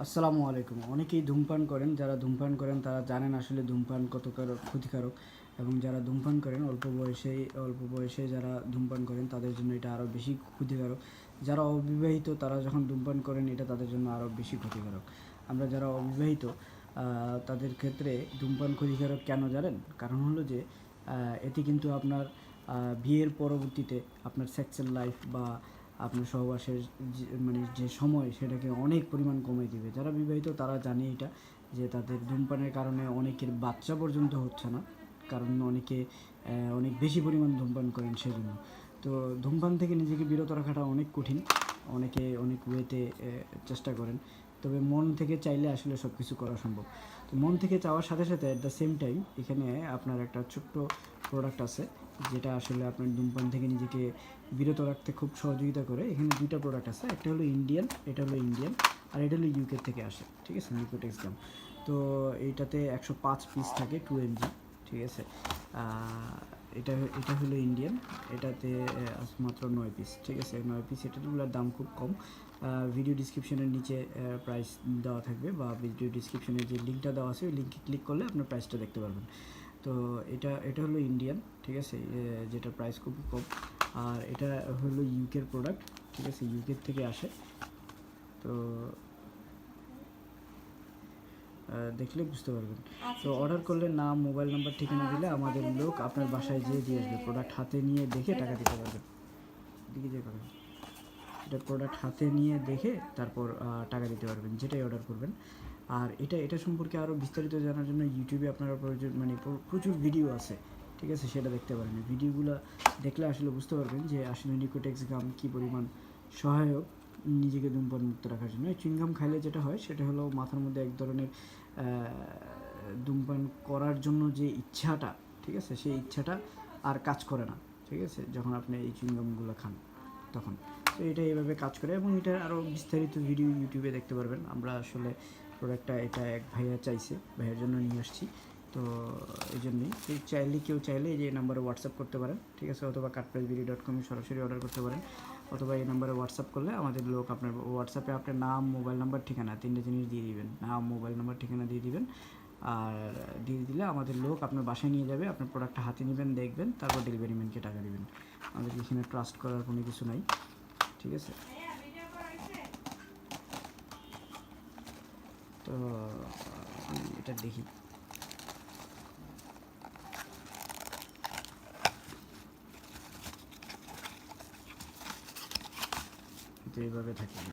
আসসালামু আলাইকুম। অনেকেই ধূমপান করেন। যারা ধূমপান করেন তারা জানেন আসলে ধূমপান কত ক্ষতিকারক, এবং যারা ধূমপান করেন অল্প বয়সে যারা ধূমপান করেন তাদের জন্য এটা আরও বেশি ক্ষতিকারক। যারা অবিবাহিত তারা যখন ধূমপান করেন এটা তাদের জন্য আরও বেশি ক্ষতিকারক। আমরা যারা অবিবাহিত তাদের ক্ষেত্রে ধূমপান ক্ষতিকারক কেন জানেন? কারণ হলো যে এতে কিন্তু আপনার বিয়ের পরবর্তীতে আপনার সেক্সুয়াল লাইফ বা আপনার সহবাসের যে সময় সেটাকে অনেক পরিমাণ কমিয়ে দিবে। যারা বিবাহিত তারা জানে এটা, যে তাদের ধূমপানের কারণে অনেকের বাচ্চা পর্যন্ত হচ্ছে না, কারণ অনেকে অনেক বেশি পরিমাণ ধূমপান করেন সেজন্য। তো ধূমপান থেকে নিজেকে বিরত রাখাটা অনেক কঠিন, অনেকে অনেক ওয়েতে চেষ্টা করেন, তবে মন থেকে চাইলে আসলে সব কিছু করা সম্ভব। তো মন থেকে চাওয়ার সাথে সাথে অ্যাট দ্য সেম টাইম এখানে আপনার একটা ছোট্ট প্রোডাক্ট আছে যেটা আসলে আপনার ধূমপান থেকে নিজেকে বিরত রাখতে খুব সহযোগিতা করে। এখানে দুইটা প্রোডাক্ট আছে, একটা হলো ইন্ডিয়ান, এটা হলো ইন্ডিয়ান, আর এটা হলো ইউকে থেকে আসে, ঠিক আছে, নিকোটেক্স গাম। তো এইটাতে 105 পিস থাকে, 2 mg, ঠিক আছে। এটা এটা হলো ইন্ডিয়ান, এটাতে মাত্র 9 পিস, ঠিক আছে, 9 পিস। এটাগুলোর দাম খুব কম। ভিডিও ডিসক্রিপশনের নিচে প্রাইস দেওয়া থাকবে, বা ভিডিও ডিসক্রিপশনে যে লিঙ্কটা দেওয়া আছে ওই লিঙ্কে ক্লিক করলে আপনার প্রাইসটা দেখতে পারবেন। তো এটা হলো ইন্ডিয়ান, ঠিক আছে, যেটার প্রাইস খুবই কম। আর এটা হলো ইউকের প্রোডাক্ট, ঠিক আছে, ইউকের থেকে আসে। তো দেখলে বুঝতে পারবেন। তো অর্ডার করলে নাম, মোবাইল নাম্বার, ঠিকানা দিলে আমাদের লোক আপনার বাসায় যেয়ে দিয়ে আসবে। প্রোডাক্ট হাতে নিয়ে দেখে টাকা দিতে পারবেন। দিকে যে পাবেন, এটা প্রোডাক্ট হাতে নিয়ে দেখে তারপর টাকা দিতে পারবেন, যেটাই অর্ডার করবেন। আর এটা সম্পর্কে আরও বিস্তারিত জানার জন্য ইউটিউবে আপনারা প্রচুর ভিডিও আছে, ঠিক আছে, সেটা দেখতে পারেন। ভিডিওগুলো দেখলে আসলে বুঝতে পারবেন যে আসলে নিকোটেক্স গাম কী পরিমাণ সহায়ক নিজেকে ধূমপান মুক্ত রাখার জন্য। চুইংগাম খাইলে যেটা হয় সেটা হলো মাথার মধ্যে এক ধরনের ধূমপান করার জন্য যে ইচ্ছাটা, ঠিক আছে, সেই ইচ্ছাটা আর কাজ করে না, ঠিক আছে, যখন আপনি এই চুইংগামগুলো খান তখন। তো এটা এইভাবে কাজ করে, এবং এটার আরও বিস্তারিত ভিডিও ইউটিউবে দেখতে পারবেন। আমরা আসলে প্রোডাক্টটা এটা এক ভাইয়া চাইছে, ভাইয়ের জন্য নিয়ে আসছি। তো এই জন্যই কেউ চাইলে এই যে নাম্বারে হোয়াটসঅ্যাপ করতে পারেন, ঠিক আছে, অথবা কাঠপ্রাইসবিডি.com-এ সরাসরি অর্ডার করতে পারেন, অথবা এই নাম্বারে হোয়াটসঅ্যাপ করলে আমাদের লোক আপনার হোয়াটসঅ্যাপে আপনার নাম, মোবাইল নাম্বার, ঠিকানা, 3টে জিনিস দিয়ে দিবেন। নাম, মোবাইল নাম্বার, ঠিকানা দিয়ে দিবেন। আর দিয়ে দিলে আমাদের লোক আপনার বাসায় নিয়ে যাবে, আপনার প্রোডাক্টটা হাতে নেবেন, দেখবেন, তারপর ডেলিভারি ম্যানকে টাকা দেবেন। আমাদের এখানে ট্রাস্ট করার কোনো কিছু নাই, ঠিক আছে। তো এটা দেখি, তো এইভাবে থাকি।